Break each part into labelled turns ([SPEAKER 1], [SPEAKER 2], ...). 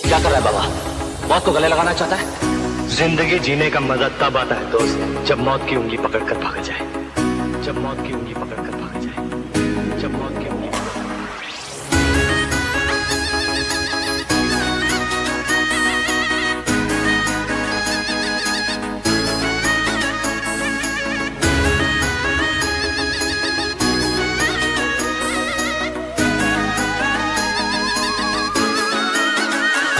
[SPEAKER 1] क्या कर रहा है बाबा? मौत को गले लगाना चाहता है?
[SPEAKER 2] जिंदगी जीने का मजा तब आता है दोस्त, जब मौत की उंगली पकड़कर भागा जाए। जब मौत की उंगली पकड़कर भागा जाए। जब मौत की उंगली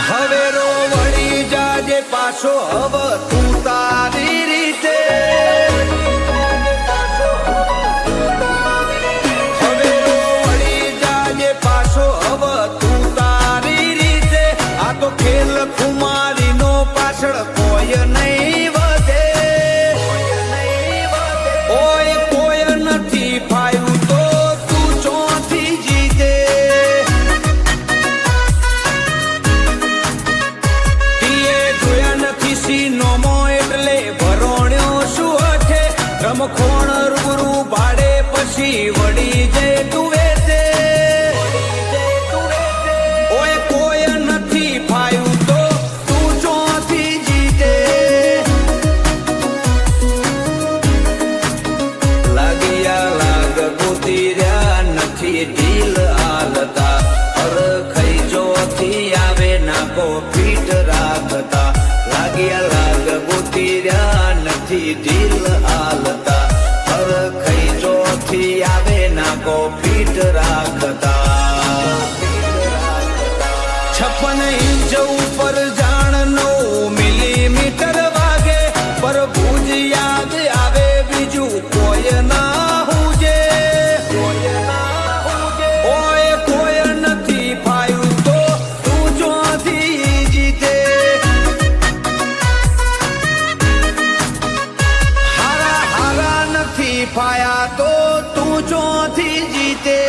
[SPEAKER 3] હવેરો વળી જાજે પાછો હવ તું તારી રીતે હવેરો વળી જાજે પાછો હવ તું તારી રીતે આ તો ખેલ ખુમારીનો પાછળ કોઈ નહીં વધે ઓય કોઈ નથી ફાયું તો તું ચોથી જીતે નોમો એટલે ભરોણ્યો શું હઠે રમખોણ રૂબરૂ ભાડે પછી વળી જય તું વેતે ઓય કોઈ નથી ફાયું તો તું ચોથી જીતે લાગિયા લાગ ગોતી રહ્યા નથી ઢીલ હાલતા અર ખઈ જોથી આવે નાકો ફીટ રાખતા લાગ્યા લાગ ગોતી રહ્યા નથી ઢીલ હાલતા હર ખઈ જોથી આવે નાકો ફીટ રાખતા 56 ઇંચ ઉપર જાણ 9 મિલીમીટર વાગે પર ભુજ યાદ આવે બીજું કોઈ ના હુજે ઓય કોઈ નથી ફાયું તો તું ચોથી જીતે ફાયા તો તું ચોથી જીતે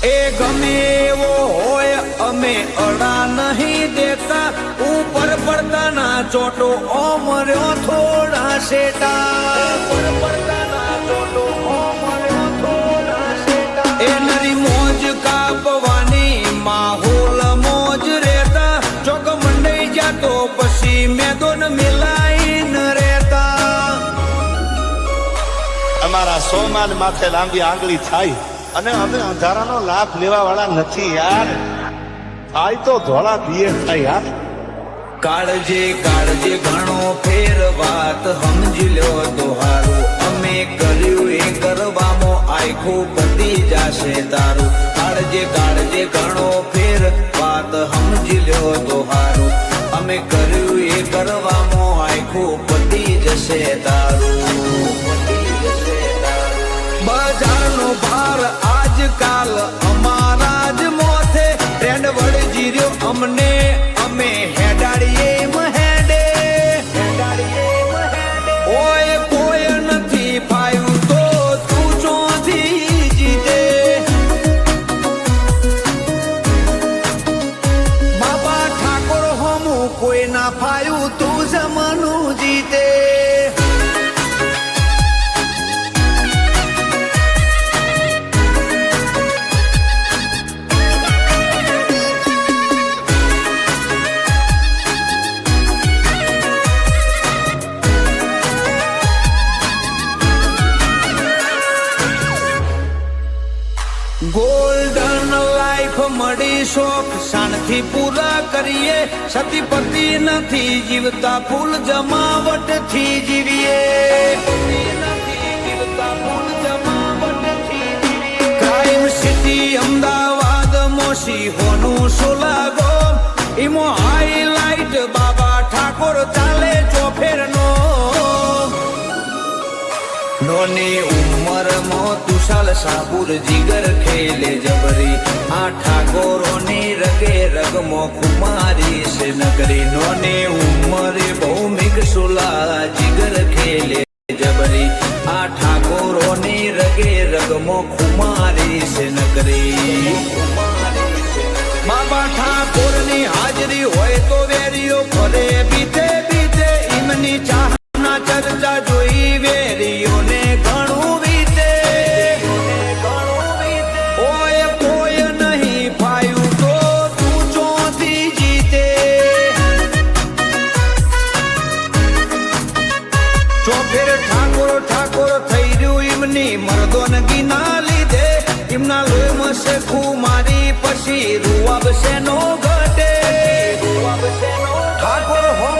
[SPEAKER 3] એ ગમે એવો હોય અમે અડા નહીં દેતા ઉપર પડતા ના ચોટો ઓમર્યો થોડા શેટા એ નરી મોજ કાપવાની માહોલ મોજ રહેતા ચોક મંડાઈ જાતો પછી મેદોન મિલાઈન રહેતા
[SPEAKER 4] અમારા સોમાન માથે લાંબી આંગળી થાય અને અમે અંધારાનો લાભ લેવા વાળા નથી યાર આય તો ધોળા દિયે થાય યાર
[SPEAKER 3] કાળજે કાળજે ઘણો ફેર વાત સમજી લ્યો તો હારું અમે કર્યું એ કરવામાં આખું બધી જાશે તારું કાળજે કાળજે ઘણો ફેર વાત સમજી લ્યો તો હારું અમે કર્યું એ કરવામાં આખું બધી જશે તારું બજારનો ભાર આજકાલ અમારા જ મોથે ટ્રેન્ડ વળજી રહ્યો અમને અમે હેડાડીએ મહેડે ઓય કોઈ નથી ફાયું તો તું ચોથી જીતે બાબા ઠાકોર હોમું કોઈ ના ફાયું તું જમનું જીતે ગોલ્ડન લાઈફ મળી શોખ શાનથી પૂરા કરીએ સતીપતિ નથી જીવતા ફૂલ જમાવટથી જીવીએ crime city Ahmedabad Musi હોનું સોલાગો ઈમો highlight બાબા ઠાકોર ચાલે ચોફેરનો નોની ઉંમરમાં તુષાલ સાબુર જીગર ખેલે જબરી આ ઠાકોરોની રગે રગમો કુમારી છે નગરી નોની ઉંમરે ભૌમિક સુલા જીગર ખેલે જબરી આ ઠાકોરોની રગે રગમો એમાં ખુમારી છે નગરી બાબા ઠાકોરની હાજરી હોય તો વેરીઓ ફરે બીતે બીતે એમની ચાહના ચર્ચા જોઈ વેરીઓને ઘણું વીતે ઓય કોઈ નહીં ફાયું તો તું ચોથી જીતે ચોફેર ઠાકોર ઠાકોર થઈ રહ્યું એમની મર્દોનગી ના લીધે એમના લોહીમાં છે ખુમારી પછી રૂવાબ છે નો ઘટે ઠાકોર હો